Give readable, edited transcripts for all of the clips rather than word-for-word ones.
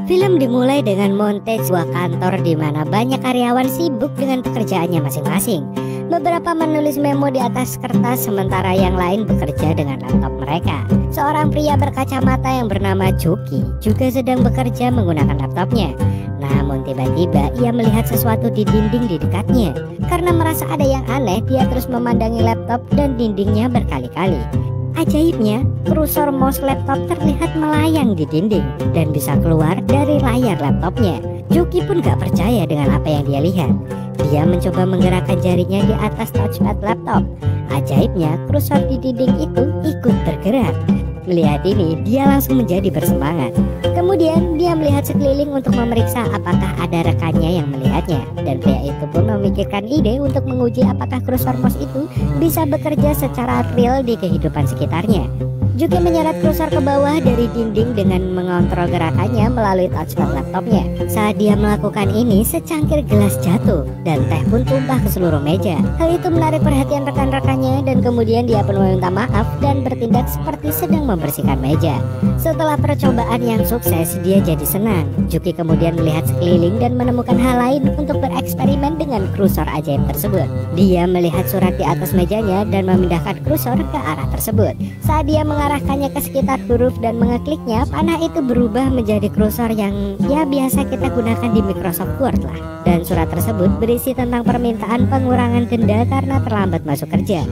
Film dimulai dengan montage sebuah kantor di mana banyak karyawan sibuk dengan pekerjaannya masing-masing. Beberapa menulis memo di atas kertas sementara yang lain bekerja dengan laptop mereka. Seorang pria berkacamata yang bernama Juki juga sedang bekerja menggunakan laptopnya. Namun tiba-tiba ia melihat sesuatu di dinding di dekatnya. Karena merasa ada yang aneh, dia terus memandangi laptop dan dindingnya berkali-kali. Ajaibnya, kursor mouse laptop terlihat melayang di dinding dan bisa keluar dari layar laptopnya. Juki pun gak percaya dengan apa yang dia lihat. Dia mencoba menggerakkan jarinya di atas touchpad laptop. Ajaibnya, kursor di dinding itu ikut bergerak. Melihat ini, dia langsung menjadi bersemangat. Kemudian dia melihat sekeliling untuk memeriksa apakah ada rekannya yang melihatnya. Dan pria itu pun memikirkan ide untuk menguji apakah kursor mouse itu bisa bekerja secara real di kehidupan sekitarnya. Juki menyeret kursor ke bawah dari dinding dengan mengontrol gerakannya melalui touchpad laptopnya. Saat dia melakukan ini, secangkir gelas jatuh dan teh pun tumpah ke seluruh meja. Hal itu menarik perhatian rekan-rekannya dan kemudian dia pun meminta maaf dan bertindak seperti sedang membersihkan meja. Setelah percobaan yang sukses, dia jadi senang. Juki kemudian melihat sekeliling dan menemukan hal lain untuk bereksperimen dengan kursor ajaib tersebut. Dia melihat surat di atas mejanya dan memindahkan kursor ke arah tersebut. Saat dia mengarahkannya ke sekitar huruf dan mengekliknya, panah itu berubah menjadi kursor yang biasa kita gunakan di Microsoft Word lah. Dan surat tersebut berisi tentang permintaan pengurangan denda karena terlambat masuk kerja.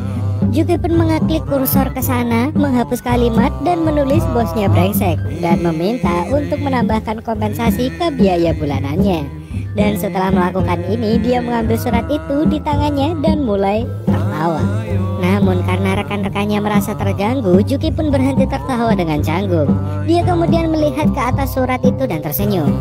Juki pun mengeklik kursor ke sana, menghapus kalimat dan menulis bosnya brengsek dan meminta untuk menambahkan kompensasi ke biaya bulanannya. Dan setelah melakukan ini, dia mengambil surat itu di tangannya dan mulai tertawa. Namun karena rekan-rekannya merasa terganggu, Juki pun berhenti tertawa dengan canggung. Dia kemudian melihat ke atas surat itu dan tersenyum.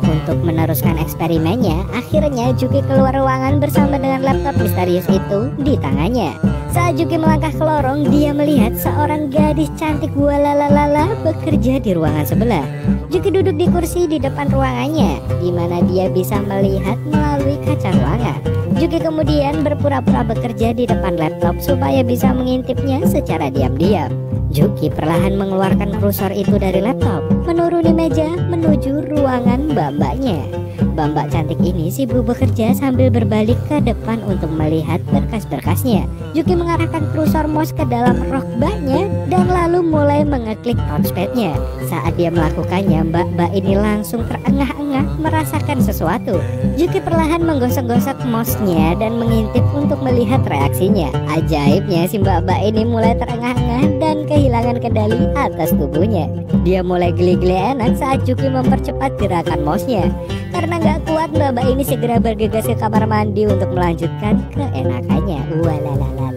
Untuk meneruskan eksperimennya, akhirnya Juki keluar ruangan bersama dengan laptop misterius itu di tangannya. Saat Juki melangkah ke lorong, dia melihat seorang gadis cantik walalalala bekerja di ruangan sebelah. Juki duduk di kursi di depan ruangannya, di mana dia bisa melihat melalui kaca ruangan. Juki kemudian berpura-pura bekerja di depan laptop supaya bisa mengintipnya secara diam-diam. Juki perlahan mengeluarkan kursor itu dari laptop, menuruni meja menuju ruangan mbak-mbaknya. Mbak-mbak cantik ini sibuk bekerja sambil berbalik ke depan untuk melihat berkas-berkasnya. Juki mengarahkan kursor mouse ke dalam rok mbaknya dan lalu mulai mengeklik touchpadnya. Saat dia melakukannya, mbak-mbak ini langsung terengah-engah merasakan sesuatu. Juki perlahan menggosok-gosok mouse-nya dan mengintip untuk melihat reaksinya. Ajaibnya, si mbak-mbak ini mulai terengah-engah dan kehilangan kendali atas tubuhnya. Dia mulai geli-geli enak saat Juki mempercepat gerakan mouse-nya. Karena gak kuat, mbak-mbak ini segera bergegas ke kamar mandi untuk melanjutkan keenakannya. Walalala.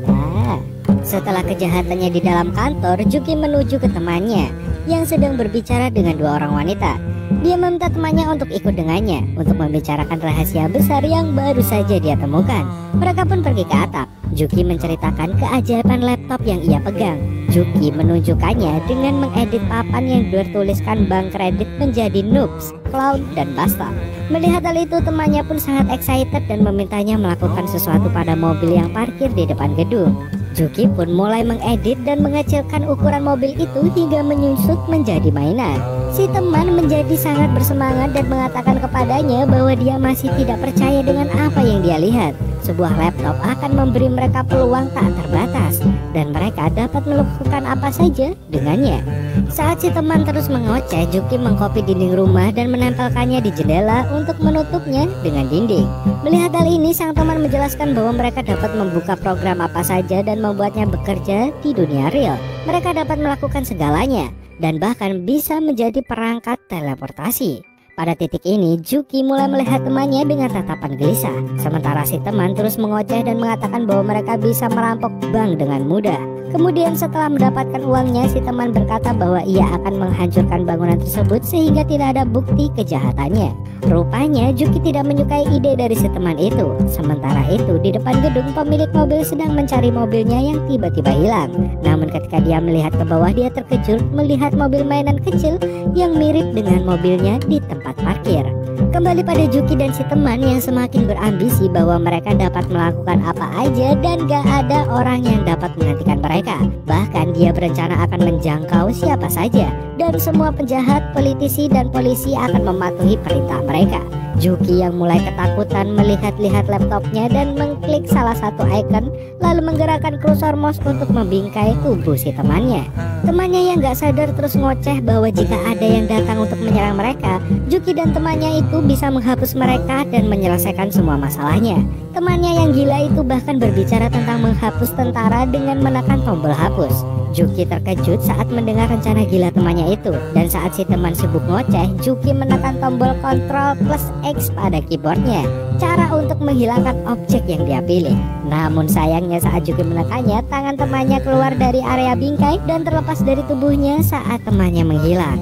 Setelah kejahatannya di dalam kantor, Juki menuju ke temannya yang sedang berbicara dengan dua orang wanita. Dia meminta temannya untuk ikut dengannya untuk membicarakan rahasia besar yang baru saja dia temukan. Mereka pun pergi ke atap. Juki menceritakan keajaiban laptop yang ia pegang. Juki menunjukkannya dengan mengedit papan yang bertuliskan bank kredit menjadi noobs, clown, dan basta. Melihat hal itu, temannya pun sangat excited dan memintanya melakukan sesuatu pada mobil yang parkir di depan gedung. Juki pun mulai mengedit dan mengecilkan ukuran mobil itu hingga menyusut menjadi mainan. Si teman menjadi sangat bersemangat dan mengatakan kepadanya bahwa dia masih tidak percaya dengan apa yang dia lihat. Sebuah laptop akan memberi mereka peluang tak terbatas dan mereka dapat melakukan apa saja dengannya. Saat si teman terus mengoceh, Juki mengkopi dinding rumah dan menempelkannya di jendela untuk menutupnya dengan dinding. Melihat hal ini, sang teman menjelaskan bahwa mereka dapat membuka program apa saja dan membuatnya bekerja di dunia real. Mereka dapat melakukan segalanya dan bahkan bisa menjadi perangkat teleportasi. Pada titik ini, Juki mulai melihat temannya dengan tatapan gelisah. Sementara si teman terus mengoceh dan mengatakan bahwa mereka bisa merampok bank dengan mudah. Kemudian setelah mendapatkan uangnya, si teman berkata bahwa ia akan menghancurkan bangunan tersebut sehingga tidak ada bukti kejahatannya. Rupanya Juki tidak menyukai ide dari si teman itu. Sementara itu, di depan gedung, pemilik mobil sedang mencari mobilnya yang tiba-tiba hilang. Namun ketika dia melihat ke bawah, dia terkejut melihat mobil mainan kecil yang mirip dengan mobilnya di tempat parkir. Kembali pada Juki dan si teman yang semakin berambisi bahwa mereka dapat melakukan apa aja dan gak ada orang yang dapat menghentikan mereka. Bahkan dia berencana akan menjangkau siapa saja dan semua penjahat, politisi, dan polisi akan mematuhi perintah mereka. Juki yang mulai ketakutan melihat-lihat laptopnya dan mengklik salah satu icon, lalu menggerakkan kursor mouse untuk membingkai tubuh si temannya. Temannya yang gak sadar terus ngoceh bahwa jika ada yang datang untuk menyerang mereka, Juki dan temannya itu bisa menghapus mereka dan menyelesaikan semua masalahnya. Temannya yang gila itu bahkan berbicara tentang menghapus tentara dengan menekan tombol hapus. Juki terkejut saat mendengar rencana gila temannya itu, dan saat si teman sibuk ngoceh, Juki menekan tombol Ctrl plus X pada keyboardnya, cara untuk menghilangkan objek yang dia pilih. Namun sayangnya saat Juki menekannya, tangan temannya keluar dari area bingkai dan terlepas dari tubuhnya saat temannya menghilang.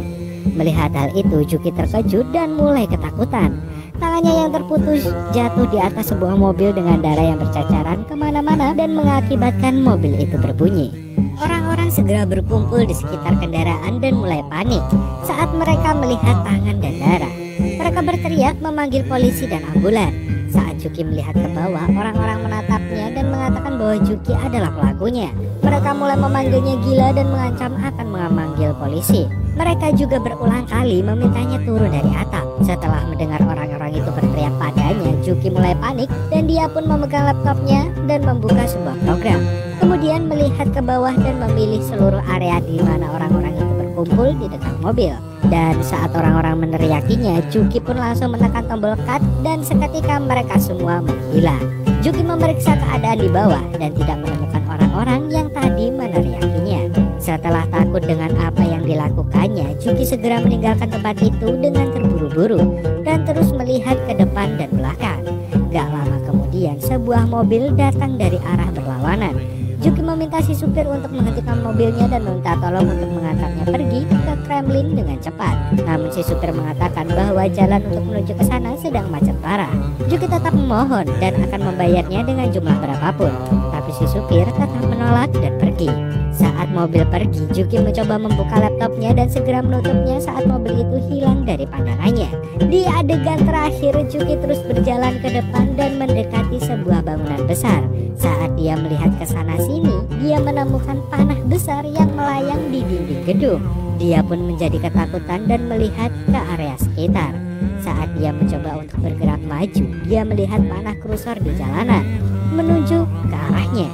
Melihat hal itu, Juki terkejut dan mulai ketakutan. Tangannya yang terputus jatuh di atas sebuah mobil dengan darah yang bercacaran kemana-mana dan mengakibatkan mobil itu berbunyi. Orang-orang segera berkumpul di sekitar kendaraan dan mulai panik saat mereka melihat tangan dan darah. Mereka berteriak memanggil polisi dan ambulan. Saat Juki melihat ke bawah, orang-orang menatapnya dan mengatakan bahwa Juki adalah pelakunya. Mereka mulai memanggilnya gila dan mengancam akan memanggil polisi. Mereka juga berulang kali memintanya turun dari atap. Setelah mendengar orang-orang itu berteriak padanya, Juki mulai panik dan dia pun memegang laptopnya dan membuka sebuah program. Kemudian melihat ke bawah dan memilih seluruh area di mana orang-orang itu berkumpul di dekat mobil. Dan saat orang-orang meneriakinya, Juki pun langsung menekan tombol cut dan seketika mereka semua menghilang. Juki memeriksa keadaan di bawah dan tidak menemukan orang-orang yang tadi meneriakinya. Setelah takut dengan apa yang dilakukannya, Juki segera meninggalkan tempat itu dengan terburu-buru dan terus melihat ke depan dan belakang. Gak lama kemudian, sebuah mobil datang dari arah berlawanan. Juki meminta si supir untuk menghentikan mobilnya dan meminta tolong untuk mengantarnya pergi ke Kremlin dengan cepat. Namun si supir mengatakan bahwa jalan untuk menuju ke sana sedang macet parah. Juki tetap memohon dan akan membayarnya dengan jumlah berapapun, tapi si supir tetap menolak dan pergi. Saat mobil pergi, Juki mencoba membuka laptopnya dan segera menutupnya saat mobil itu hilang dari pandangannya. Di adegan terakhir, Juki terus berjalan ke depan dan mendekati sebuah bangunan besar. Saat dia melihat ke sana sini, dia menemukan panah besar yang melayang di dinding gedung. Dia pun menjadi ketakutan dan melihat ke area sekitar. Saat dia mencoba untuk bergerak maju, dia melihat panah kursor di jalanan menuju ke arahnya.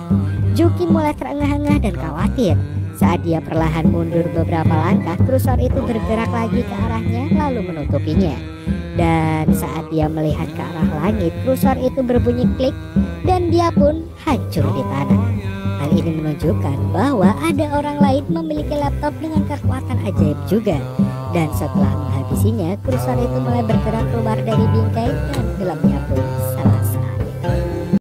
Juki mulai terengah-engah dan khawatir. Saat dia perlahan mundur beberapa langkah, kursor itu bergerak lagi ke arahnya lalu menutupinya. Dan saat dia melihat ke arah langit, kursor itu berbunyi klik dan dia pun hancur di tanah. Hal ini menunjukkan bahwa ada orang lain memiliki laptop dengan kekuatan ajaib juga. Dan setelah menghabisinya, kursor itu mulai bergerak keluar dari bingkai dan gelapnya